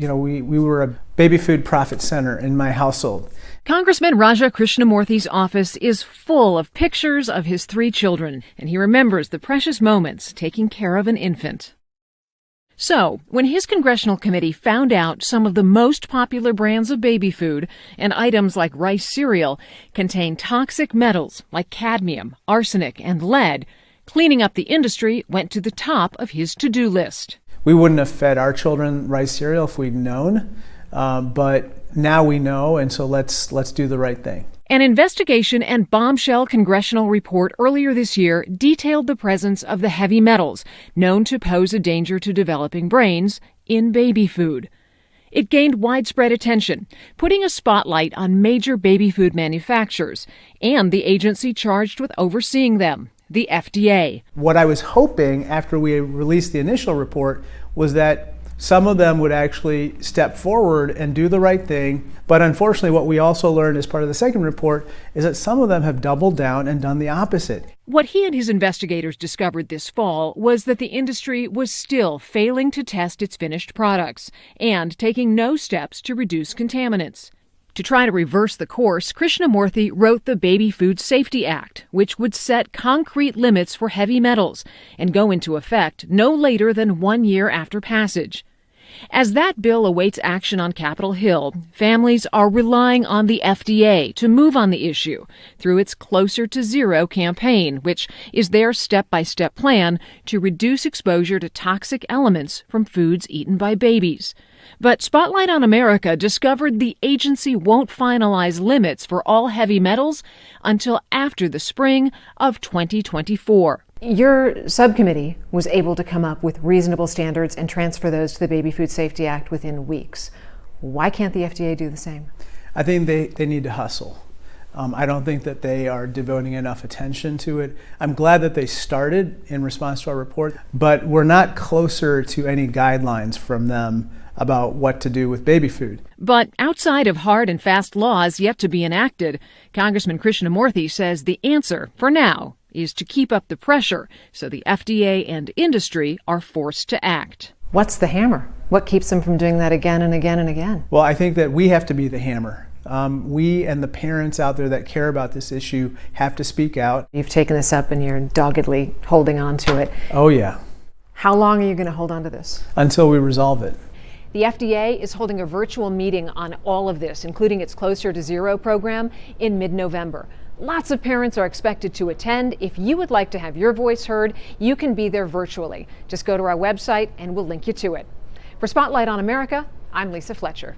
We were a baby food profit center in my household. Congressman Raja Krishnamoorthi's office is full of pictures of his 3 children, and he remembers the precious moments taking care of an infant. So, when his congressional committee found out some of the most popular brands of baby food and items like rice cereal contain toxic metals like cadmium, arsenic, and lead, cleaning up the industry went to the top of his to-do list. We wouldn't have fed our children rice cereal if we'd known, but now we know, and so let's do the right thing. An investigation and bombshell congressional report earlier this year detailed the presence of the heavy metals known to pose a danger to developing brains in baby food. It gained widespread attention, putting a spotlight on major baby food manufacturers and the agency charged with overseeing them, the FDA. What I was hoping after we released the initial report was that some of them would actually step forward and do the right thing. But unfortunately, what we also learned as part of the second report is that some of them have doubled down and done the opposite. What he and his investigators discovered this fall was that the industry was still failing to test its finished products and taking no steps to reduce contaminants. To try to reverse the course, Krishnamoorthi wrote the Baby Food Safety Act, which would set concrete limits for heavy metals and go into effect no later than 1 year after passage. As that bill awaits action on Capitol Hill, families are relying on the FDA to move on the issue through its Closer to Zero campaign, which is their step-by-step plan to reduce exposure to toxic elements from foods eaten by babies. But Spotlight on America discovered the agency won't finalize limits for all heavy metals until after the spring of 2024. Your subcommittee was able to come up with reasonable standards and transfer those to the Baby Food Safety Act within weeks. Why can't the FDA do the same? I think they need to hustle. I don't think that they are devoting enough attention to it. I'm glad that they started in response to our report, but we're not closer to any guidelines from them about what to do with baby food. But outside of hard and fast laws yet to be enacted, Congressman Krishnamoorthi says the answer, for now, is to keep up the pressure so the FDA and industry are forced to act. What's the hammer? What keeps them from doing that again and again and again? Well, I think that we have to be the hammer. We and the parents out there that care about this issue have to speak out. You've taken this up and you're doggedly holding on to it. Oh, yeah. How long are you going to hold on to this? Until we resolve it. The FDA is holding a virtual meeting on all of this, including its Closer to Zero program, in mid-November. Lots of parents are expected to attend. If you would like to have your voice heard, you can be there virtually. Just go to our website and we'll link you to it. For Spotlight on America, I'm Lisa Fletcher.